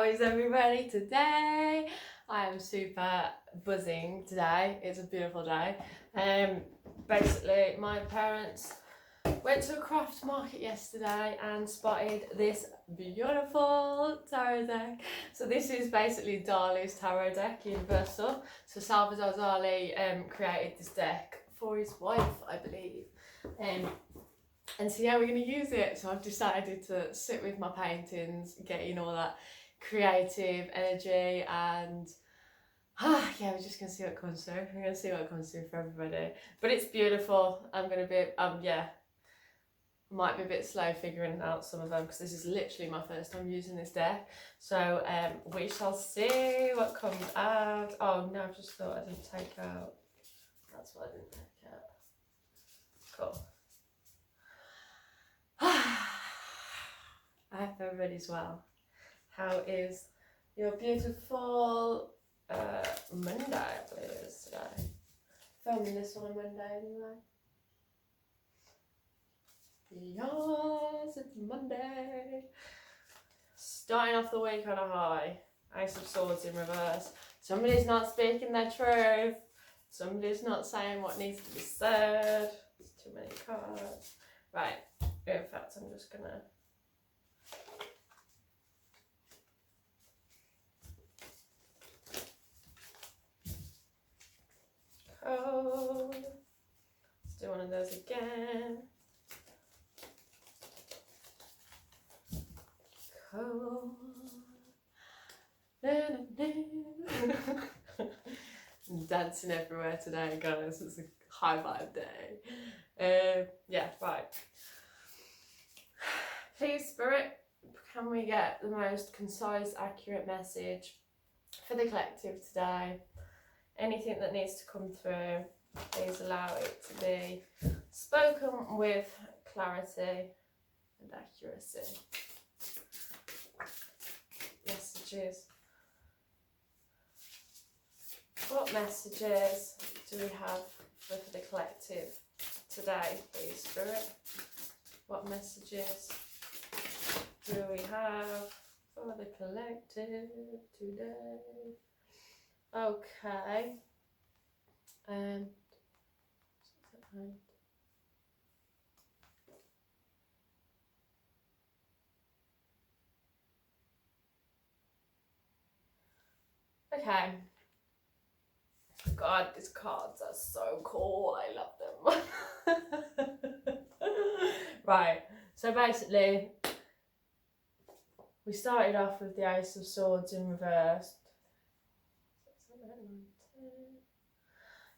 How is everybody today? I am super buzzing today. It's a beautiful day. Basically, my parents went to a craft market yesterday and spotted this beautiful tarot deck. So this is basically Dali's tarot deck, Universal. So Salvador Dali created this deck for his wife, I believe. And so yeah, we're going to use it. So I've decided to sit with my paintings, getting all that creative energy, and yeah, we're just going to see what comes through. We're going to see what comes through for everybody. But it's beautiful. I'm going to be, might be a bit slow figuring out some of them because this is literally my first time using this deck. So we shall see what comes out. Oh no, I've just thought I didn't take out. That's what I didn't take out. Cool. I hope everybody's well. How is your beautiful Monday, I believe it is today. Filming this on a Monday anyway. Yes, it's Monday. Starting off the week on a high. Ace of Swords in reverse. Somebody's not speaking their truth. Somebody's not saying what needs to be said. There's too many cards. Right, in fact, I'm just gonna code. Let's do one of those again. Code. I'm dancing everywhere today, guys. It's a high vibe day. Yeah, right. Please, Spirit, can we get the most concise, accurate message for the collective today? Anything that needs to come through, please allow it to be spoken with clarity and accuracy. Messages. What messages do we have for the collective today, please, Spirit? What messages do we have for the collective today? Okay. Okay. God, these cards are so cool. I love them. Right. So basically, we started off with the Ace of Swords in reverse.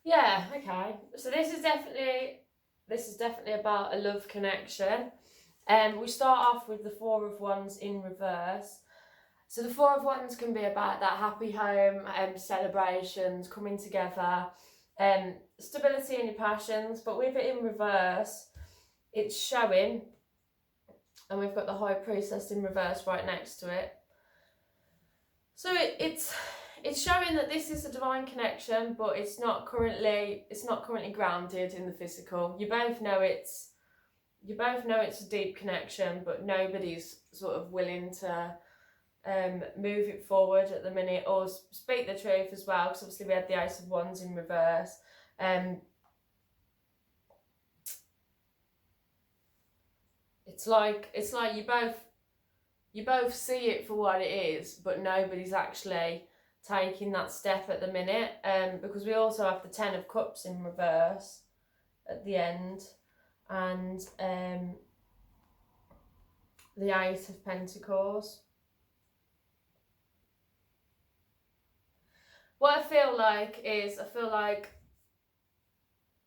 Yeah, okay. So this is definitely about a love connection. We start off with the Four of Wands in reverse. So the Four of Wands can be about that happy home, celebrations, coming together, stability in your passions. But with it in reverse, it's showing, and we've got the High Priestess in reverse right next to it. So it's showing that this is a divine connection, but it's not currently grounded in the physical. You both know it's a deep connection, but nobody's sort of willing to move it forward at the minute or speak the truth as well, because obviously we had the Ace of Wands in reverse. It's like you both see it for what it is, but nobody's actually taking that step at the minute, because we also have the Ten of Cups in reverse at the end, and the Eight of Pentacles. What I feel like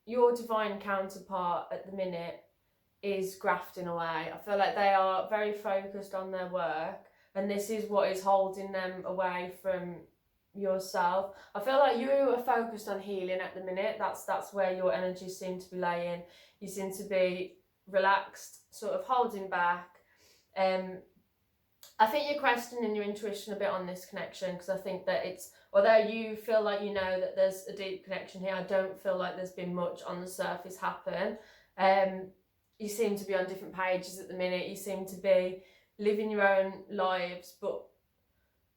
your divine counterpart at the minute is grafting away. I feel like they are very focused on their work, and this is what is holding them away from yourself. I feel like you are focused on healing at the minute. That's where your energy seems to be laying. You seem to be relaxed, sort of holding back. I think you're questioning your intuition a bit on this connection, because I think that although you feel like you know that there's a deep connection here, I don't feel like there's been much on the surface happen. You seem to be on different pages at the minute. You seem to be living your own lives, but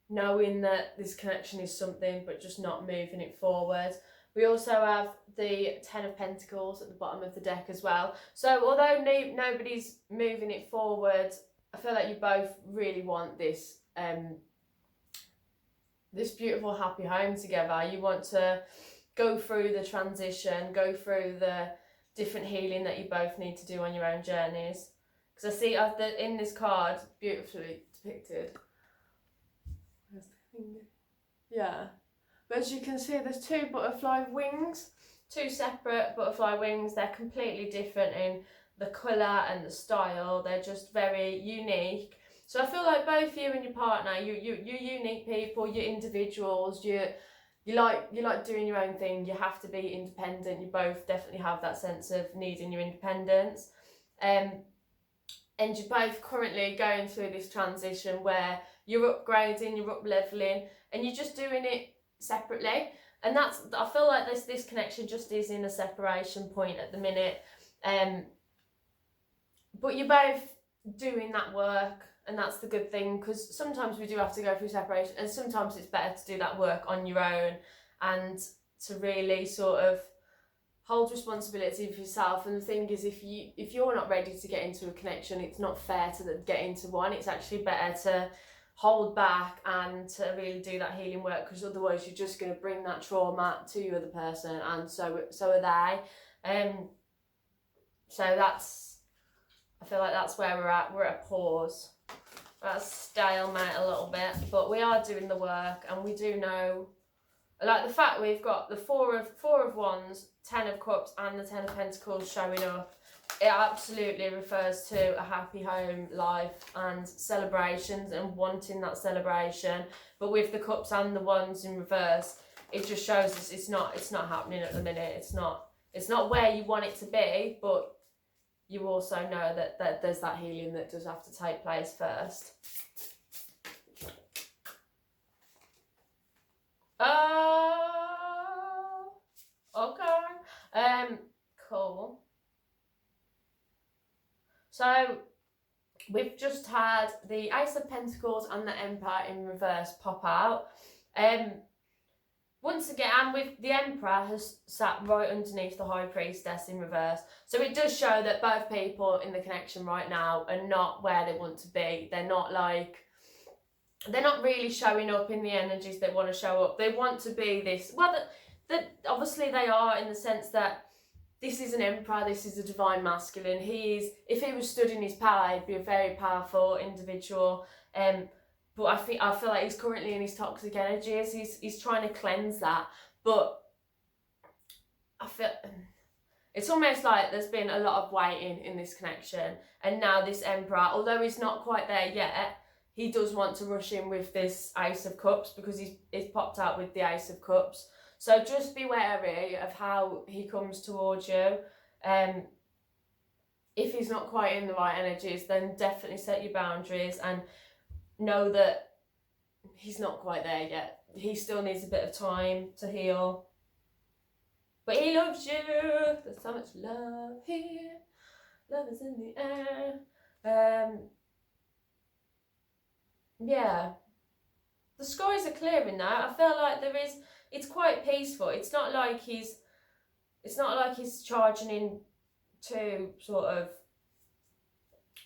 knowing that this connection is something but just not moving it forward. We also have the Ten of Pentacles at the bottom of the deck as well. So although nobody's moving it forward, I feel like you both really want this this beautiful happy home together. You want to go through the transition, go through the different healing that you both need to do on your own journeys. Because I see in this card, beautifully depicted. Where's the finger? Yeah. But as you can see, there's two butterfly wings, two separate butterfly wings. They're completely different in the colour and the style. They're just very unique. So I feel like both you and your partner, you're unique people, you're individuals, you like doing your own thing, you have to be independent. You both definitely have that sense of needing your independence. And you're both currently going through this transition where you're upgrading, you're up-leveling, and you're just doing it separately. And that's, I feel like this connection just is in a separation point at the minute. But you're both doing that work, and that's the good thing, because sometimes we do have to go through separation, and sometimes it's better to do that work on your own and to really sort of hold responsibility for yourself. And the thing is, if you're not ready to get into a connection, it's not fair to get into one. It's actually better to hold back and to really do that healing work, because otherwise you're just going to bring that trauma to your other person, and so are they. So that's, I feel like that's where we're at. We're at a pause. We're at a stalemate a little bit, but we are doing the work, and we do know, like the fact we've got the four of Wands, Ten of Cups, and the Ten of Pentacles showing up. It absolutely refers to a happy home life and celebrations and wanting that celebration. But with the Cups and the Wands in reverse, it just shows us it's not happening at the minute. It's not where you want it to be, but you also know that there's that healing that does have to take place first. Okay. Cool. So we've just had the Ace of Pentacles and the Emperor in reverse pop out. Once again, with the Emperor has sat right underneath the High Priestess in reverse. So it does show that both people in the connection right now are not where they want to be. They're not really showing up in the energies they want to show up. They want to be this, well, obviously they are, in the sense that this is an Emperor, this is a divine masculine. If he was stood in his power, he'd be a very powerful individual. But I feel like he's currently in his toxic energies. He's trying to cleanse that. But I feel it's almost like there's been a lot of waiting in this connection. And now this Emperor, although he's not quite there yet, he does want to rush in with this Ace of Cups, because he's popped out with the Ace of Cups. So just be wary of how he comes towards you. If he's not quite in the right energies, then definitely set your boundaries and know that he's not quite there yet. He still needs a bit of time to heal. But he loves you. There's so much love here. Love is in the air. Yeah. The skies are clearing now. I feel like it's quite peaceful. It's not like he's charging in too sort of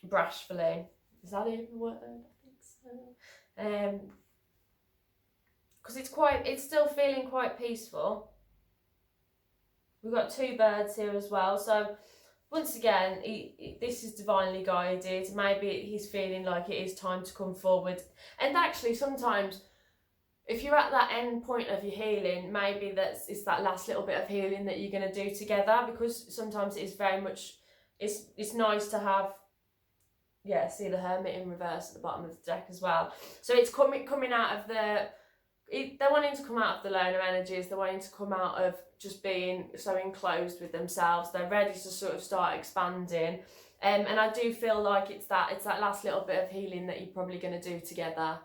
brashfully. Is that even a word? I think so. Because it's still feeling quite peaceful. We've got two birds here as well. So once again, this is divinely guided. Maybe he's feeling like it is time to come forward. And actually, sometimes, if you're at that end point of your healing, maybe it's that last little bit of healing that you're going to do together, because sometimes it is very much, it's nice to have, yeah, see the Hermit in reverse at the bottom of the deck as well. So it's coming out of they're wanting to come out of the loner energies. They're wanting to come out of just being so enclosed with themselves. They're ready to sort of start expanding. And I do feel like it's that last little bit of healing that you're probably going to do together.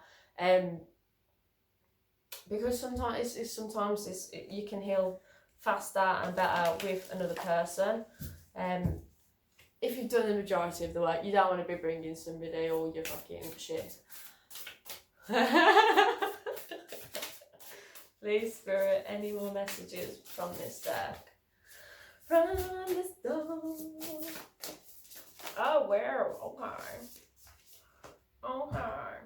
Because sometimes you can heal faster and better with another person. If you've done the majority of the work, you don't want to be bringing somebody all your fucking shit. Please, Spirit, any more messages from this deck? From this door. Oh, where? Okay. Okay.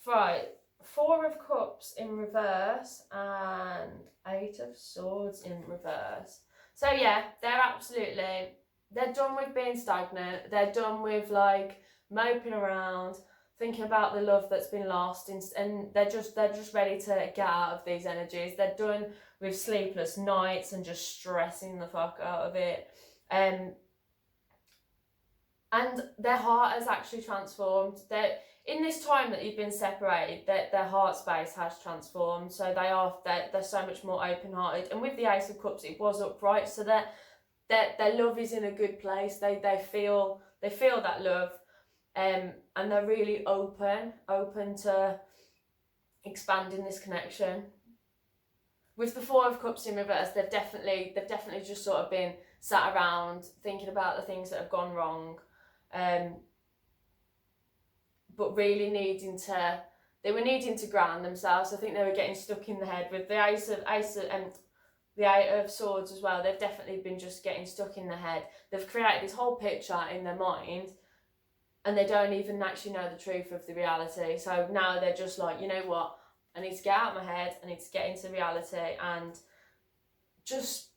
Right. 4 of Cups in reverse and 8 of Swords in reverse. So yeah, they're done with being stagnant. They're done with like moping around, thinking about the love that's been lost, and they're just ready to get out of these energies. They're done with sleepless nights and just stressing the fuck out of it. And their heart has actually transformed. In this time that you've been separated, their heart space has transformed. So they're so much more open-hearted. And with the Ace of Cups, it was upright. So their love is in a good place. They feel that love, and they're really open to expanding this connection. With the 4 of Cups in reverse, they've definitely just sort of been sat around thinking about the things that have gone wrong, but really needing to ground themselves. I think they were getting stuck in the head with the the 8 of Swords as well. They've definitely been just getting stuck in the head. They've created this whole picture in their mind, and they don't even actually know the truth of the reality. So now they're just like, you know what? I need to get out of my head. I need to get into reality and just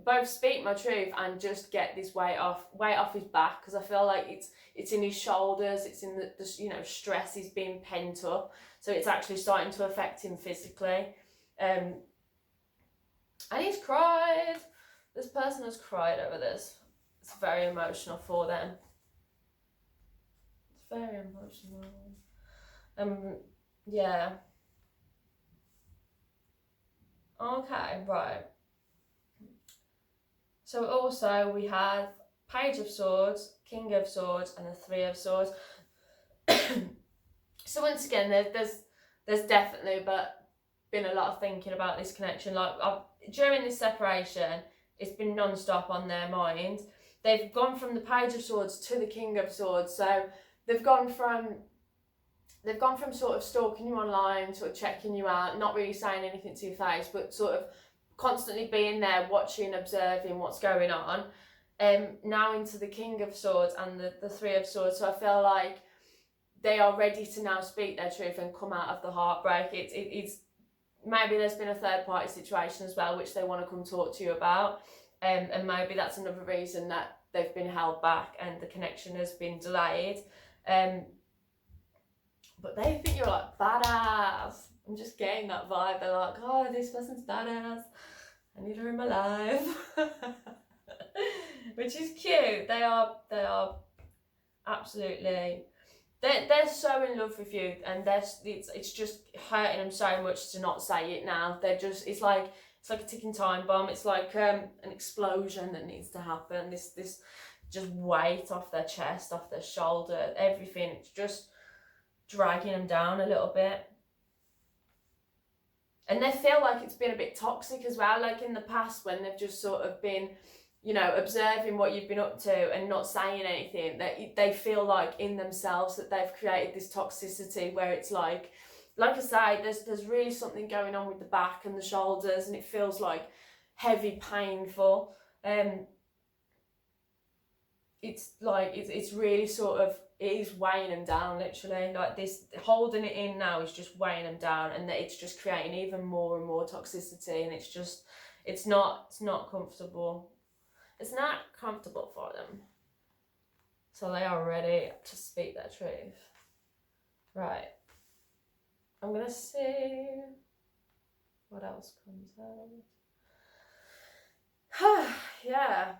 both speak my truth and just get this weight off his back, because I feel like it's in his shoulders. It's in the stress is being pent up, so it's actually starting to affect him physically. And he's cried. This person has cried over this. It's very emotional for them. It's very emotional. Yeah. Okay, right. So also we have Page of Swords, King of Swords, and the 3 of Swords. So once again, there's definitely been a lot of thinking about this connection. Like during this separation, it's been non-stop on their mind. They've gone from the Page of Swords to the King of Swords. So they've gone from sort of stalking you online, sort of checking you out, not really saying anything to your face, but sort of constantly being there, watching, observing what's going on. Now into the King of Swords and the 3 of Swords. So I feel like they are ready to now speak their truth and come out of the heartbreak. It's maybe there's been a third party situation as well, which they want to come talk to you about. And maybe that's another reason that they've been held back and the connection has been delayed. But they think you're like badass. I'm just getting that vibe. They're like, oh, this person's badass. I need her in my life. Which is cute. They are absolutely. They're so in love with you, and it's just hurting them so much to not say it now. It's like a ticking time bomb. It's like an explosion that needs to happen. This just weight off their chest, off their shoulder, everything. It's just dragging them down a little bit. And they feel like it's been a bit toxic as well, like in the past when they've just sort of been, observing what you've been up to and not saying anything. They feel like in themselves that they've created this toxicity where it's like I say, there's really something going on with the back and the shoulders, and it feels like heavy, painful. It's like it's really sort of, it is weighing them down, literally. Like this, holding it in now is just weighing them down, and that it's just creating even more and more toxicity, and it's not comfortable. It's not comfortable for them. So they are ready to speak their truth. Right. I'm gonna see what else comes out. Yeah.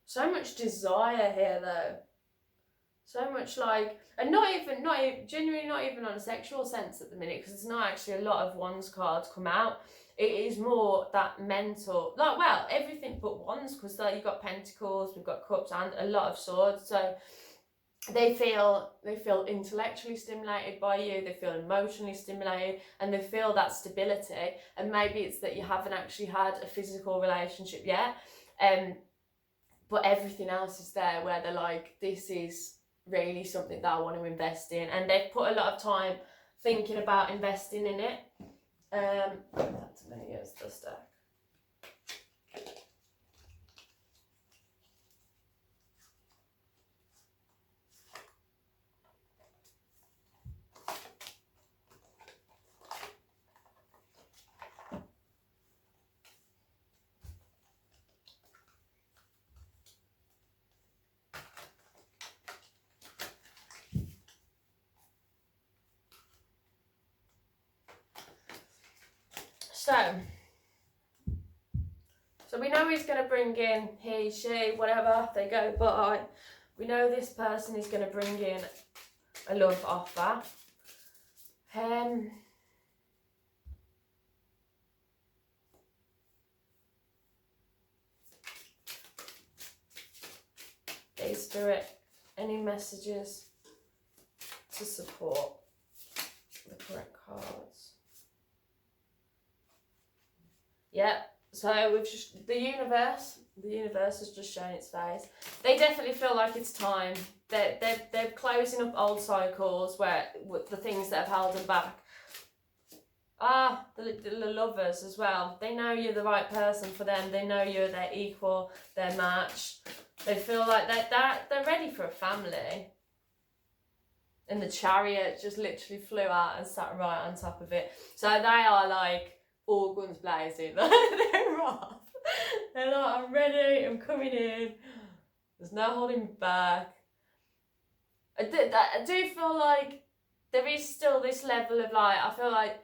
So much desire here, though. So much like, and genuinely not even on a sexual sense at the minute, because it's not actually a lot of Wands cards come out. It is more that mental, like, well, everything but Wands, because you've got Pentacles, we've got Cups, and a lot of Swords. So they feel intellectually stimulated by you, they feel emotionally stimulated, and they feel that stability. And maybe it's that you haven't actually had a physical relationship yet, but everything else is there where they're like, this is really something that I want to invest in, and they've put a lot of time thinking about investing in it. That's many years the stack. So we know he's going to bring in, he, she, whatever they go by. We know this person is going to bring in a love offer. Hey Spirit, any messages to support the correct cards? Yeah. So we've just the universe has just shown its face. They definitely feel like it's time. They're closing up old cycles where the things that have held them back. The lovers as well. They know you're the right person for them. They know you're their equal, their match. They feel like they're ready for a family. And the Chariot just literally flew out and sat right on top of it. So they are like all guns blazing. They're off. They're like, I'm ready, I'm coming in. There's no holding back. I do feel like there is still this level of like, I feel like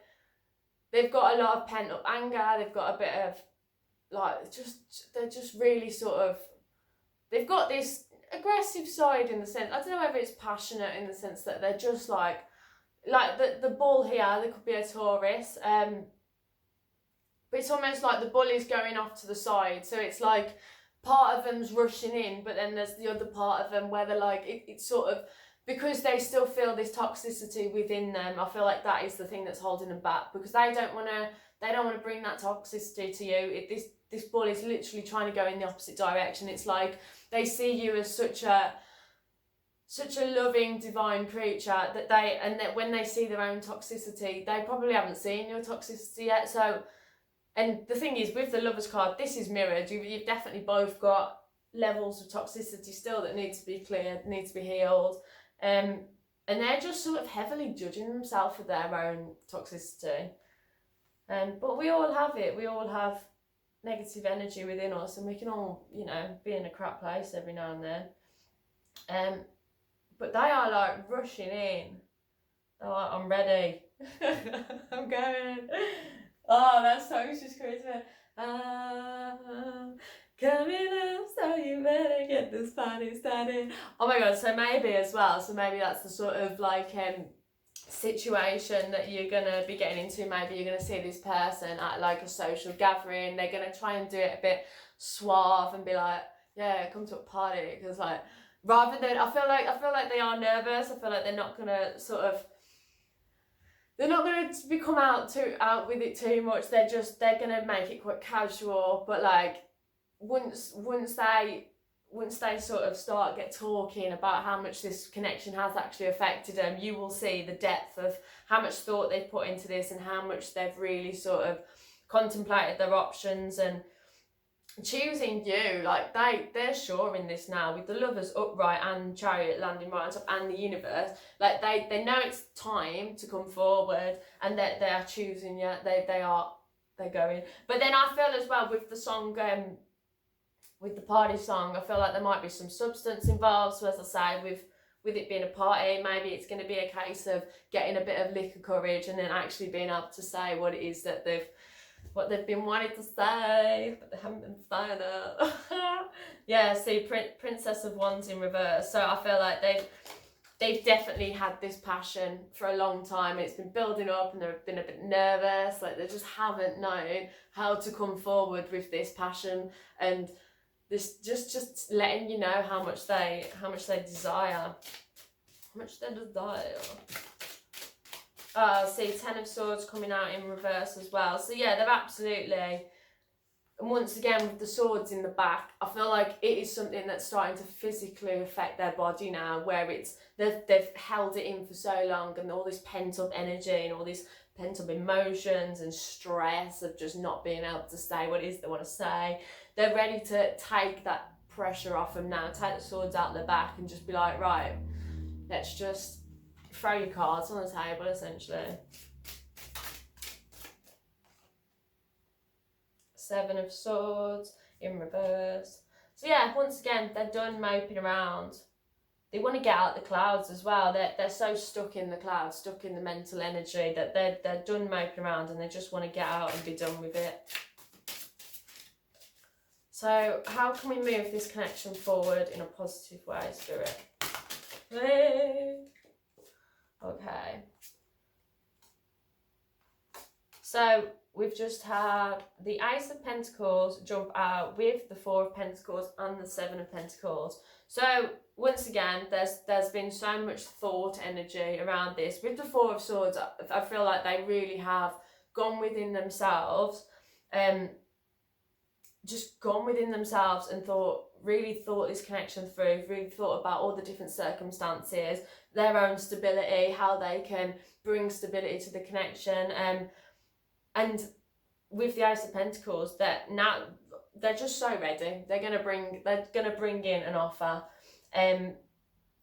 they've got a lot of pent up anger, they've got a bit of like, they're just really sort of, they've got this aggressive side in the sense, I don't know whether it's passionate in the sense that they're just like the bull here, there could be a Taurus, but it's almost like the bull is going off to the side, so it's like part of them's rushing in, but then there's the other part of them where they're like, it's sort of, because they still feel this toxicity within them, I feel like that is the thing that's holding them back, because they don't want to bring that toxicity to you. This bull is literally trying to go in the opposite direction. It's like they see you as such a loving divine creature that when they see their own toxicity, they probably haven't seen your toxicity yet. So, and the thing is, with the Lovers card, this is mirrored. You've definitely both got levels of toxicity still that need to be cleared, need to be healed. And they're just sort of heavily judging themselves for their own toxicity. But we all have it. We all have negative energy within us, and we can all, be in a crap place every now and then. But they are like rushing in. They're like, I'm ready. I'm going. Oh, that song's just crazy. Coming up, so you better get this party started. Oh my god, so maybe as well, that's the sort of like situation that you're gonna be getting into. Maybe you're gonna see this person at like a social gathering, they're gonna try and do it a bit suave and be like, yeah, come to a party, because like, rather than, I feel like they are nervous. I feel like they're not gonna become out with it too much. They're gonna make it quite casual, but like once they sort of get talking about how much this connection has actually affected them, you will see the depth of how much thought they've put into this and how much they've really sort of contemplated their options and choosing you. Like they're sure in this now, with the Lovers upright and Chariot landing right on top and the Universe. Like they know it's time to come forward, and that they are choosing you. They're going. But then I feel as well with the song, with the party song, I feel like there might be some substance involved. So as I say, with it being a party, maybe it's going to be a case of getting a bit of liquor courage and then actually being able to say what it is that they've been wanting to say, but they haven't been saying it. Yeah, see, Princess of Wands in reverse. So I feel like they've definitely had this passion for a long time. It's been building up and they've been a bit nervous. Like they just haven't known how to come forward with this passion, and this just letting you know how much they desire. How much they desire. See, Ten of Swords coming out in reverse as well. So yeah, they're absolutely And once again, with the swords in the back, I feel like it is something that's starting to physically affect their body now, where it's they've held it in for so long, and all this pent up energy and all these pent up emotions and stress of just not being able to say what it is they want to say. They're ready to take that pressure off them now, take the swords out the back and just be like, right, let's just throw your cards on the table, essentially. Seven of Swords in reverse. So yeah, once again, they're done moping around. They want to get out the clouds as well. They're so stuck in the clouds, stuck in the mental energy, that they're done moping around and they just want to get out and be done with it. So how can we move this connection forward in a positive way, Spirit? Okay. So we've just had the Ace of Pentacles jump out with the Four of Pentacles and the Seven of Pentacles. So once again, there's been so much thought energy around this. With the Four of Swords, I feel like they really have gone within themselves, just gone within themselves and really thought this connection through, really thought about all the different circumstances, their own stability, how they can bring stability to the connection. And with the Ace of Pentacles, they're just so ready. They're gonna bring in an offer. And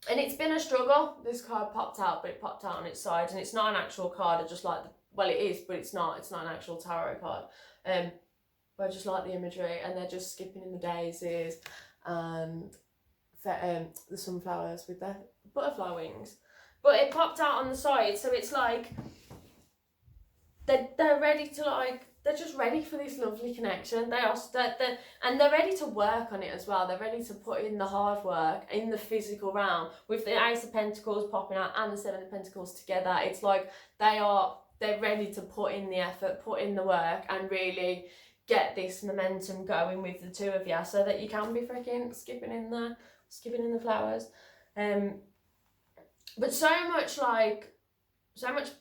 it's been a struggle. This card popped out, but it popped out on its side, and it's not an actual card. I just like well, it is, but it's not an actual tarot card. But I just like the imagery, and they're just skipping in the daisies and the sunflowers with their butterfly wings. But it popped out on the side, so it's like they're ready to they're just ready for this lovely connection. And they're ready to work on it as well. They're ready to put in the hard work in the physical realm. With the Ace of Pentacles popping out and the Seven of Pentacles together, it's like they're ready to put in the effort, put in the work, and really get this momentum going with the two of you, so that you can be freaking skipping in the flowers. But so much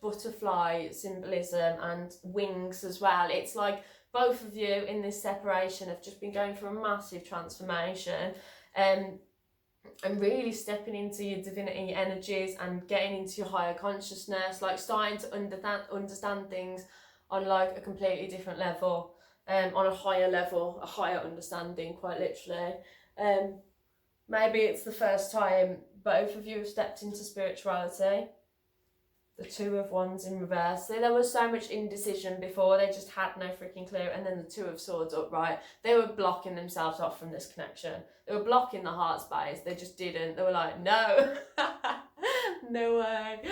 butterfly symbolism and wings as well. It's like both of you in this separation have just been going through a massive transformation, and really stepping into your divinity energies and getting into your higher consciousness, like starting to understand things on like a completely different level, on a higher level, a higher understanding, quite literally. Maybe it's the first time both of you have stepped into spirituality. The Two of Wands in reverse. So there was so much indecision before. They just had no freaking clue. And then the Two of Swords upright. They were blocking themselves off from this connection. They were blocking the heart space. They just didn't. They were like, no. No way.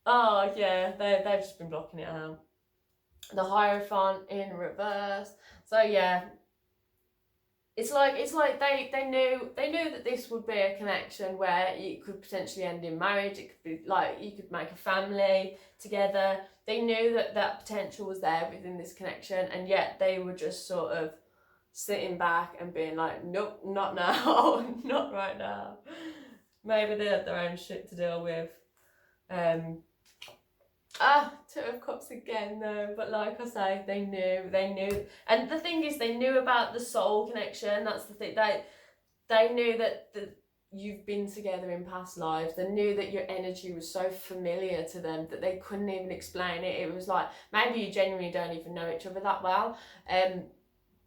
Oh yeah, they've just been blocking it out. The Hierophant in reverse. So yeah, it's like they knew that this would be a connection where it could potentially end in marriage. It could be like you could make a family together. They knew that potential was there within this connection, and yet they were just sort of sitting back and being like, nope, not now, not right now. Maybe they had their own shit to deal with. Two of Cups again though, but like I say, they knew, and the thing is, they knew about the soul connection. That's the thing. They knew that you've been together in past lives. They knew that your energy was so familiar to them that they couldn't even explain it. It was like maybe you genuinely don't even know each other that well,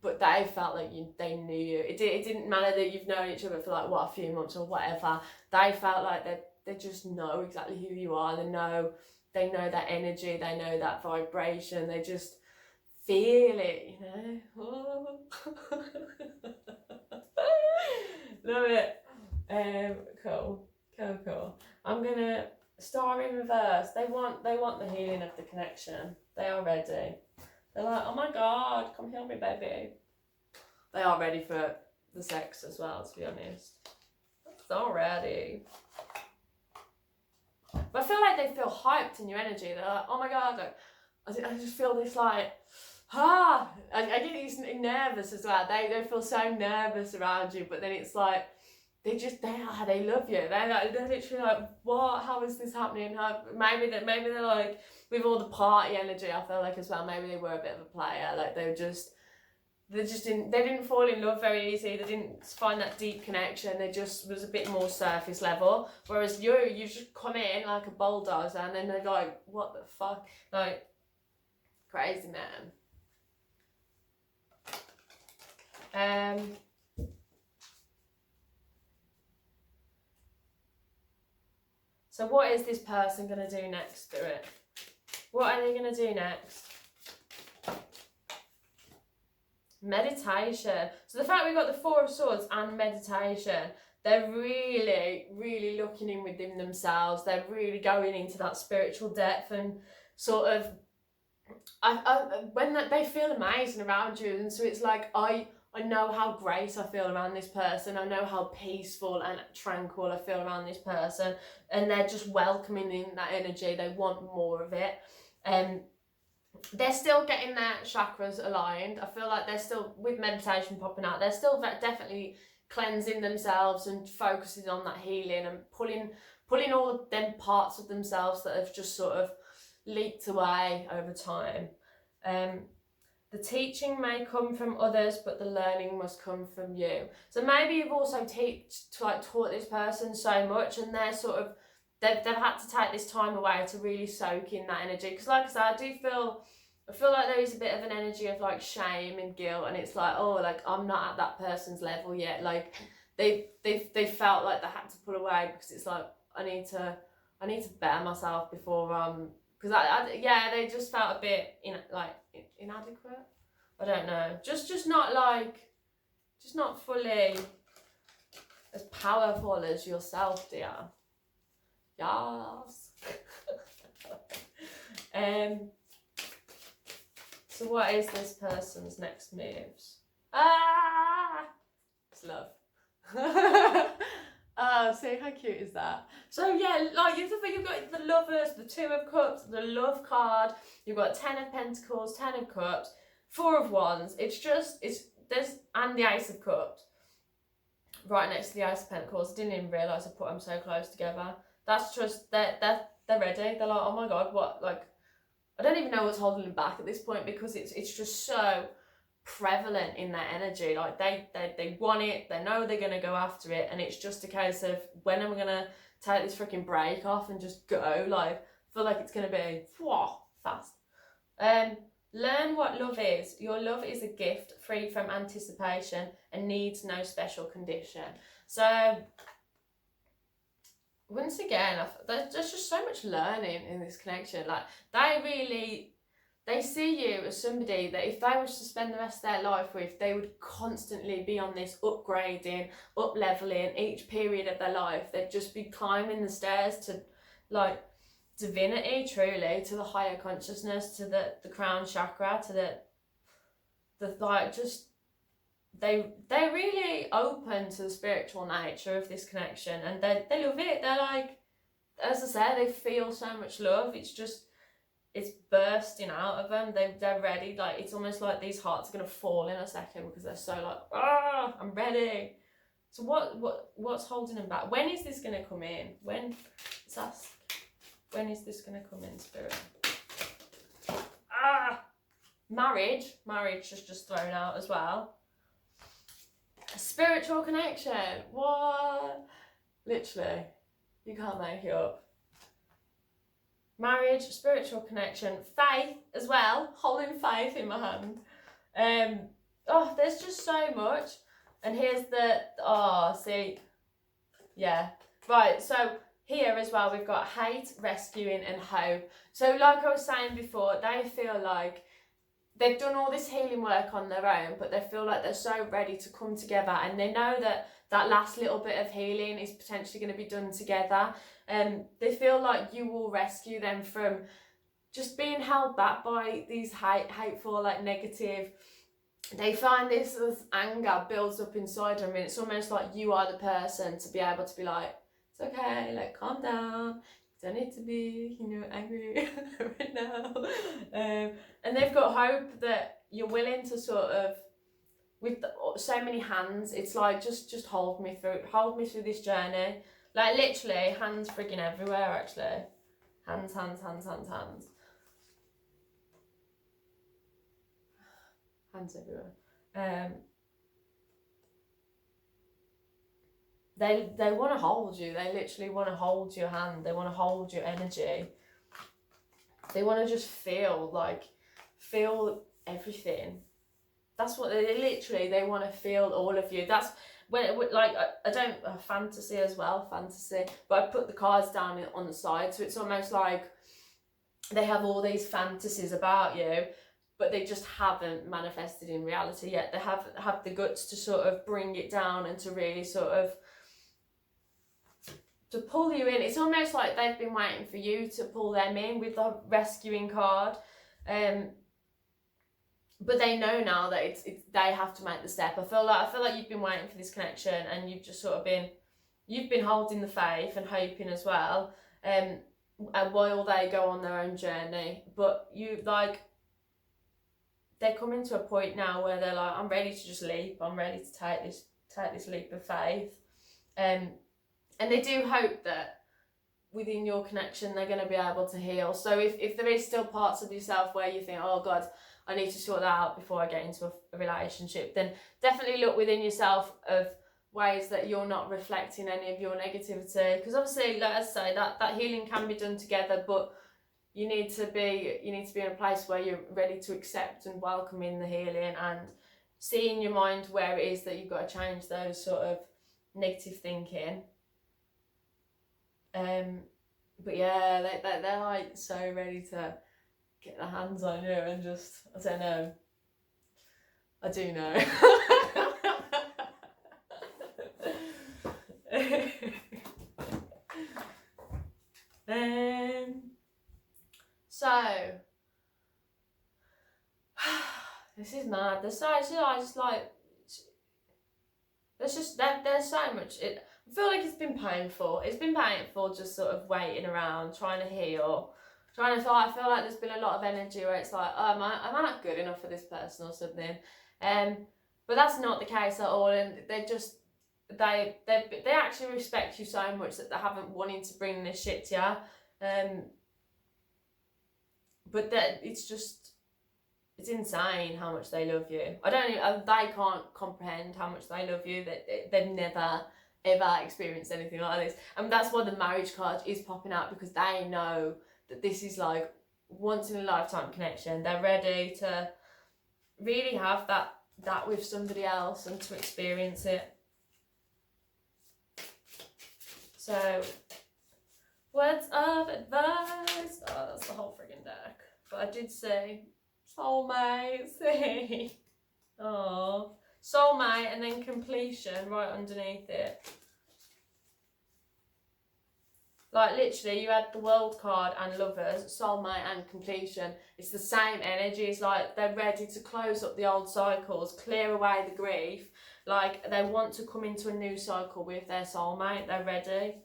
but they felt like they knew you. It didn't matter that you've known each other for like a few months or whatever. They felt like they just know exactly who you are. They know that energy, they know that vibration, they just feel it, you know. Love it. Cool. I'm gonna Star in reverse. They want the healing of the connection. They are ready. They're like, oh my God, come heal me, baby. They are ready for the sex as well, to be honest. So ready. But I feel like they feel hyped in your energy. They're like, oh my God, I just feel this like, I get these nervous as well. They feel so nervous around you, but then it's like, they love you. They're literally like, what? How is this happening? Maybe they're like, with all the party energy, I feel like as well, maybe they were a bit of a player. Like they didn't fall in love very easy. They didn't find that deep connection. They just was a bit more surface level. Whereas you just come in like a bulldozer, and then they're like, what the fuck? Like, crazy, man. So what is this person going to do next, Spirit? What are they going to do next? Meditation. So the fact we've got the Four of Swords and meditation, they're really, really looking in within themselves. They're really going into that spiritual depth and sort of, when they feel amazing around you. And so it's like, I know how great I feel around this person. I know how peaceful and tranquil I feel around this person. And they're just welcoming in that energy. They want more of it. They're still getting their chakras aligned. I feel like they're still, with meditation popping out, they're still definitely cleansing themselves and focusing on that healing and pulling all of them parts of themselves that have just sort of leaked away over time. The teaching may come from others, but the learning must come from you. So maybe you've also taught this person so much, and they're sort of, they've had to take this time away to really soak in that energy. Because like I said, I feel like there is a bit of an energy of like shame and guilt, and it's like, oh, like I'm not at that person's level yet. Like they felt like they had to pull away because it's like, I need to better myself before because they just felt a bit inadequate. I don't know, just not fully as powerful as yourself, dear. Yes. So what is this person's next moves? It's love. Oh, see how cute is that? So yeah, like you've got the Lovers, the Two of Cups, the Love card. You've got 10 of Pentacles, 10 of Cups, 4 of Wands. And the Ace of Cups right next to the Ace of Pentacles. I didn't even realise I put them so close together. That's just they're ready. They're like, oh my god, what? Like, I don't even know what's holding them back at this point, because it's just so prevalent in their energy. Like they want it, they know they're gonna go after it, and it's just a case of, when am I gonna take this freaking break off and just go? Like, I feel like it's gonna be fast. Learn what love is. Your love is a gift free from anticipation and needs no special condition. So once again, there's just so much learning in this connection. Like they see you as somebody that if they was to spend the rest of their life with, they would constantly be on this upgrading, up-leveling each period of their life. They'd just be climbing the stairs to like divinity, truly, to the higher consciousness, to the crown chakra, to the like, just they're really open to the spiritual nature of this connection, and they love it. They're like, as I said, they feel so much love. It's bursting out of them. They're ready. Like, it's almost like these hearts are gonna fall in a second because they're so like, I'm ready. So what's holding them back? When is this gonna come in? Let's ask. When is this gonna come in, Spirit? Marriage is just thrown out as well. A spiritual connection. What? Literally, you can't make it up. Marriage, spiritual connection, faith as well. Holding faith in my hand. There's just so much. And here's right. So here as well, we've got hate, rescuing, and hope. So like I was saying before, they feel like they've done all this healing work on their own, but they feel like they're so ready to come together, and they know that last little bit of healing is potentially going to be done together. They feel like you will rescue them from just being held back by these hateful, like negative. They find this anger builds up inside them, and it's almost like you are the person to be able to be like, it's okay, like, calm down. You don't need to be, angry right now. And they've got hope that you're willing to sort of with so many hands, it's like, just hold me through this journey. Like literally, hands frigging everywhere actually. Hands. Hands everywhere. They want to hold you. They literally want to hold your hand. They want to hold your energy. They want to just feel everything. That's what they literally, they want to feel all of you. That's when, like, I don't, fantasy as well, but I put the cards down on the side, so it's almost like they have all these fantasies about you, but they just haven't manifested in reality yet. They have the guts to sort of bring it down and to really sort of to pull you in. It's almost like they've been waiting for you to pull them in with the rescuing card. But they know now that it's they have to make the step. I feel like you've been waiting for this connection, and you've just sort of been holding the faith and hoping as well. And while they go on their own journey, but you like, they're coming to a point now where they're like, I'm ready to just leap. I'm ready to take this leap of faith. And they do hope that within your connection they're going to be able to heal. So if there is still parts of yourself where you think, oh God, I need to sort that out before I get into a relationship, then definitely look within yourself of ways that you're not reflecting any of your negativity. Because obviously, like I say, that healing can be done together, but you need to be in a place where you're ready to accept and welcome in the healing, and see in your mind where it is that you've got to change those sort of negative thinking. But yeah, they're like so ready to get their hands on you, and just, I don't know. I do know. So this is mad. There's so much. I feel like it's been painful. It's been painful just sort of waiting around, trying to heal. I feel like there's been a lot of energy where it's like, oh, am I not good enough for this person or something? But that's not the case at all, and they actually respect you so much that they haven't wanted to bring this shit to you. But that it's insane how much they love you. They can't comprehend how much they love you. That they've never ever experienced anything like this, and that's why the marriage card is popping out, because they know that this is like once in a lifetime connection. They're ready to really have that with somebody else and to experience it. So, words of advice. Oh, that's the whole friggin' deck. But I did say soulmate. Oh, soulmate, and then completion right underneath it. Like literally, you had the world card and lovers, soulmate and completion. It's the same energy. It's like they're ready to close up the old cycles, clear away the grief. Like they want to come into a new cycle with their soulmate. They're ready.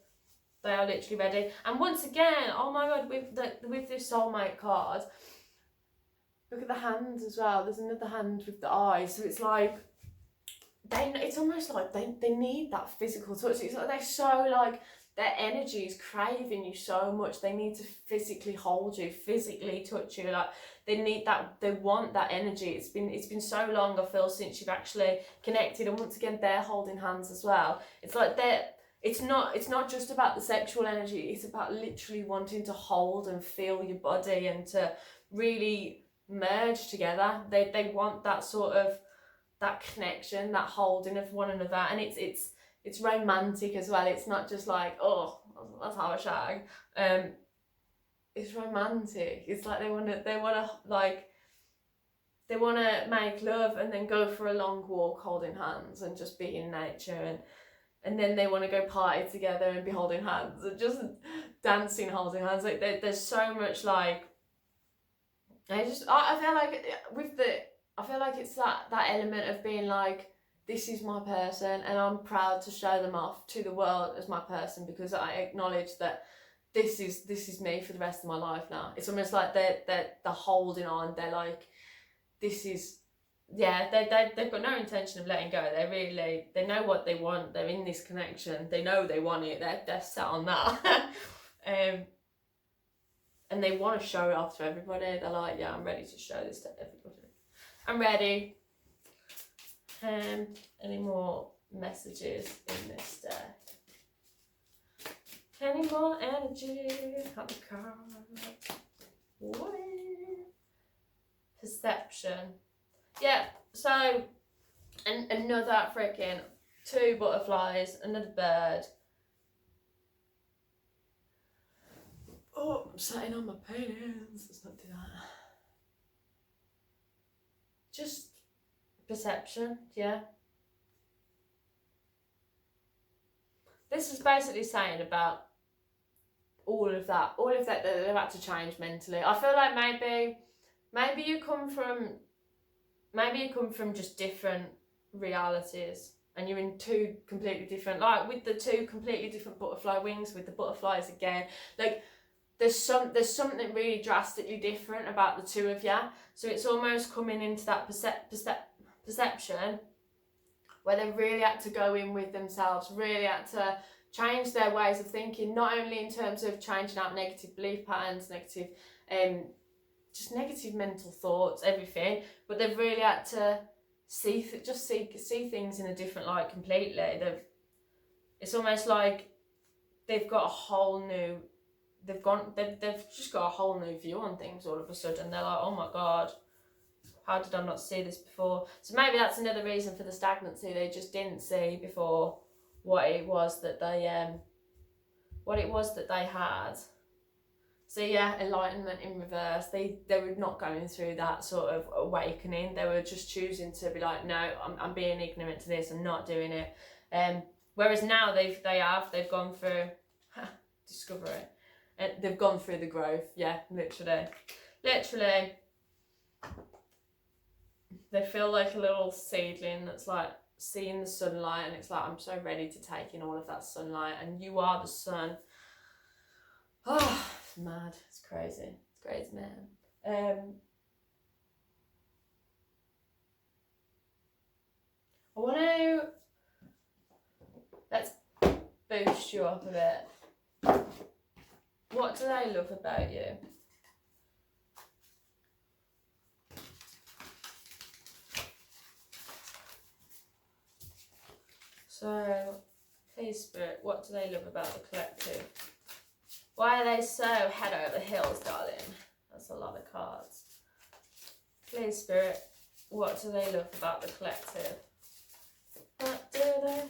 They are literally ready. And once again, oh my God, with this soulmate card, look at the hands as well. There's another hand with the eyes. So it's like, it's almost like they need that physical touch. It's like they're so like, their energy is craving you so much. They need to physically hold you, physically touch you. Like they need that. They want that energy. It's been so long, I feel, since you've actually connected. And once again, they're holding hands as well. It's like it's not just about the sexual energy. It's about literally wanting to hold and feel your body and to really merge together. They want that sort of, that connection, that holding of one another, and it's romantic as well. It's not just like, oh, let's have a shag. It's romantic. It's like they wanna make love and then go for a long walk holding hands and just be in nature, and then they want to go party together and be holding hands and just dancing holding hands. Like there's so much like, I feel like it's that element of being like, this is my person and I'm proud to show them off to the world as my person, because I acknowledge that this is me for the rest of my life now. It's almost like they're holding on. They're like, this is yeah, they've got no intention of letting go. They know what they want. They're in this connection. They know they want it. They're set on that. And they want to show it off to everybody. They're like, yeah, I'm ready to show this to everybody. I'm ready. Any more messages in this deck? Any more energy? Have the card. What? Perception. Yeah, so and another freaking 2 butterflies, another bird. Oh, I'm sitting on my paintings. Let's not do that. Just perception, yeah. This is basically saying about all of that that they've had to change mentally. I feel like maybe you come from just different realities, and you're in 2 completely different, like with the 2 completely different butterfly wings, with the butterflies again, like there's something really drastically different about the 2 of you. So it's almost coming into that perception where they really had to go in with themselves, really had to change their ways of thinking, not only in terms of changing out negative belief patterns, negative mental thoughts, everything, but they've really had to see things in a different light completely. It's almost like they've got a whole new, they've just got a whole new view on things all of a sudden. They're like, oh my god, how did I not see this before? So maybe that's another reason for the stagnancy. They just didn't see before what it was that they had. So yeah, enlightenment in reverse. They were not going through that sort of awakening. They were just choosing to be like, no, I'm being ignorant to this. I'm not doing it. Whereas now they've gone through discovery. They've gone through the growth. Yeah, literally. They feel like a little seedling that's like seeing the sunlight, and it's like, I'm so ready to take in all of that sunlight, and you are the sun. Oh, it's mad. It's crazy. It's crazy, man. I want to, let's boost you up a bit. What do they love about you? So, please, Spirit, what do they love about the collective? Why are they so head over heels, darling? That's a lot of cards. Please, Spirit, what do they love about the collective? What do they love?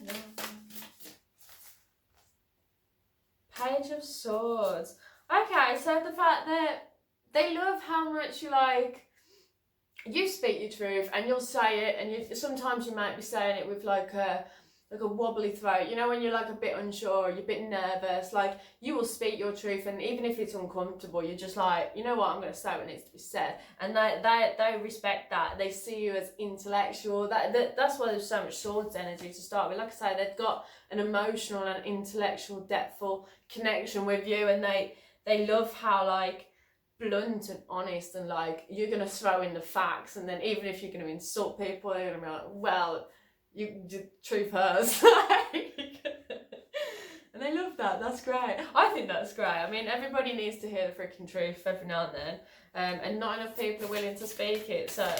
Page of Swords. Okay, so the fact that they love how much you speak your truth, and you'll say it, and sometimes you might be saying it with like a wobbly throat, you know, when you're like a bit unsure, you're a bit nervous, like you will speak your truth, and even if it's uncomfortable, you're just like, you know what, I'm going to say what needs to be said. And they respect that. They see you as intellectual. That's why there's so much swords energy to start with. Like I say, they've got an emotional and intellectual, depthful connection with you, and they love how like blunt and honest, and like you're going to throw in the facts, and then even if you're going to insult people, they're going to be like, well, the truth hurts. And they love that. That's great. I think that's great. I mean, everybody needs to hear the freaking truth every now and then, and not enough people are willing to speak it, so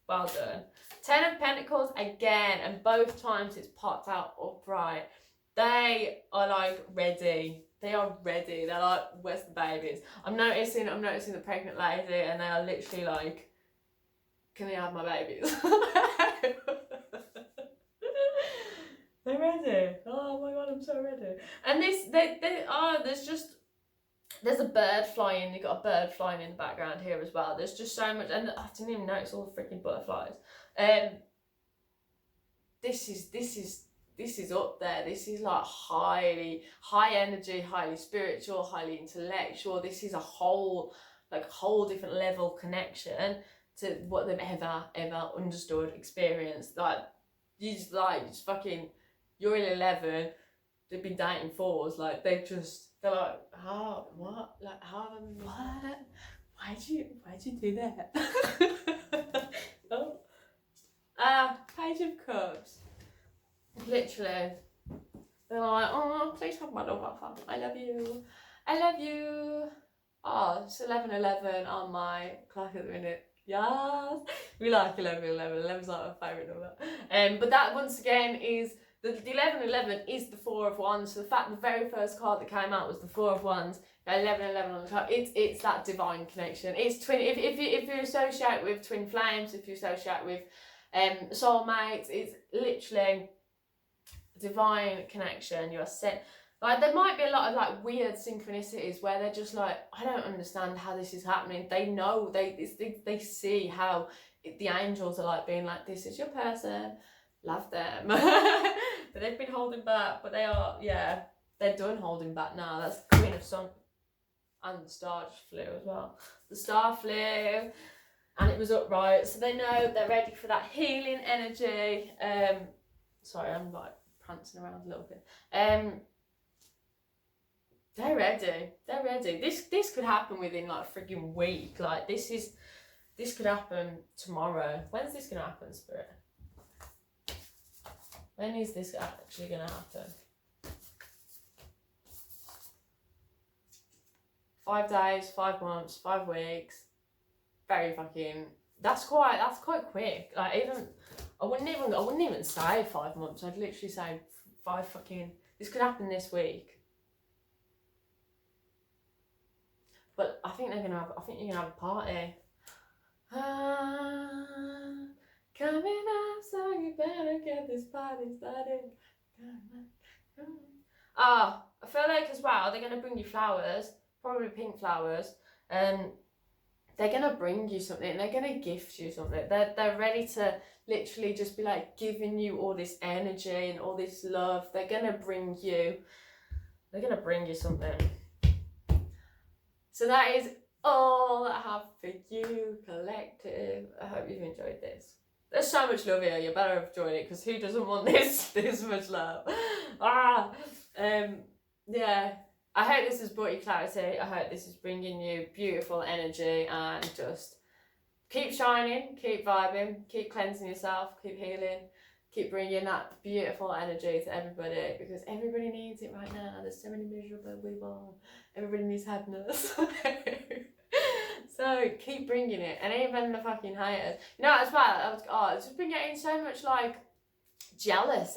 well done. 10 of Pentacles again, and both times it's popped out upright. They are like ready. They are ready. They're like, where's the babies? I'm noticing the pregnant lady, and they are literally like, can they have my babies? They're ready. Oh my god, I'm so ready. And there's a bird flying. You've got a bird flying in the background here as well. There's just so much, and I didn't even notice all the freaking butterflies. This is up there. This is like high energy, highly spiritual, highly intellectual. This is a whole different level connection to what they've ever understood, experienced. Like you just fucking, you're in 11, they've been dating 4s, like they're like, how, what, like how, what, why'd you do that? Oh, Page of Cups. Literally. They're like, oh, please have my love offer. I love you. I love you. Oh, it's 11:11 on my clock at the minute. Yes. We like 11:11. 11's like my favourite number. But that, once again, is... The 11:11 is the Four of Wands. So the fact the very first card that came out was the Four of Wands. 11:11 on the top. It's that divine connection. It's twin. If you associate with twin flames, if you associate with soulmates, it's literally divine connection. You're sent. Like, there might be a lot of like weird synchronicities where they're just like, I don't understand how this is happening. They know, they see how the angels are like being like, this is your person, love them. But they've been holding back, but they are, yeah, they're done holding back now. That's the Queen of Sun. And the star just flew as well. The star flew and it was upright, so they know they're ready for that healing energy. Sorry, I'm like prancing around a little bit. They're ready. They're ready. This could happen within like a freaking week. Like, this could happen tomorrow. When's this gonna happen, Spirit? When is this actually gonna happen? 5 days, 5 months, 5 weeks. Very fucking. That's quite quick. Like, even I wouldn't even say 5 months. I'd literally say 5 fucking. This could happen this week. But I think you're gonna have a party. Coming up, so you better get this party started. I feel like as well they're gonna bring you flowers, probably pink flowers, and they're gonna bring you something. They're gonna gift you something. They're ready to literally just be like giving you all this energy and all this love. They're gonna bring you something. So that is all I have for you, collective. I hope you've enjoyed this. There's so much love here. You better have joined it, because who doesn't want this much love? Yeah. I hope this has brought you clarity. I hope this is bringing you beautiful energy, and just keep shining, keep vibing, keep cleansing yourself, keep healing, keep bringing that beautiful energy to everybody, because everybody needs it right now. There's so many miserable people. Everybody needs happiness. So keep bringing it, and even the fucking haters. You know, as well, I've just been getting so much like jealous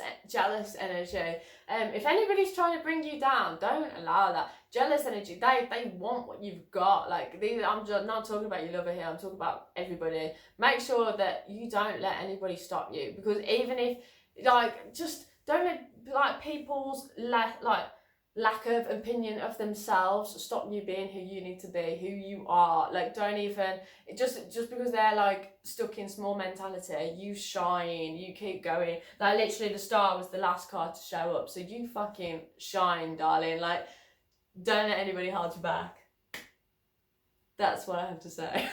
energy. If anybody's trying to bring you down, don't allow that. Jealous energy, they want what you've got. Like, I'm just not talking about your lover here, I'm talking about everybody. Make sure that you don't let anybody stop you, because even if, like, just don't let like people's lack of opinion of themselves stop you being who you need to be, who you are. Like, don't even, just because they're like stuck in small mentality, you shine, you keep going. Like, literally the star was the last card to show up, so you fucking shine, darling. Like, don't let anybody hold you back. That's what I have to say.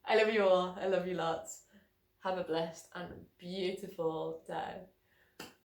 I love you all. I love you lots. Have a blessed and beautiful day.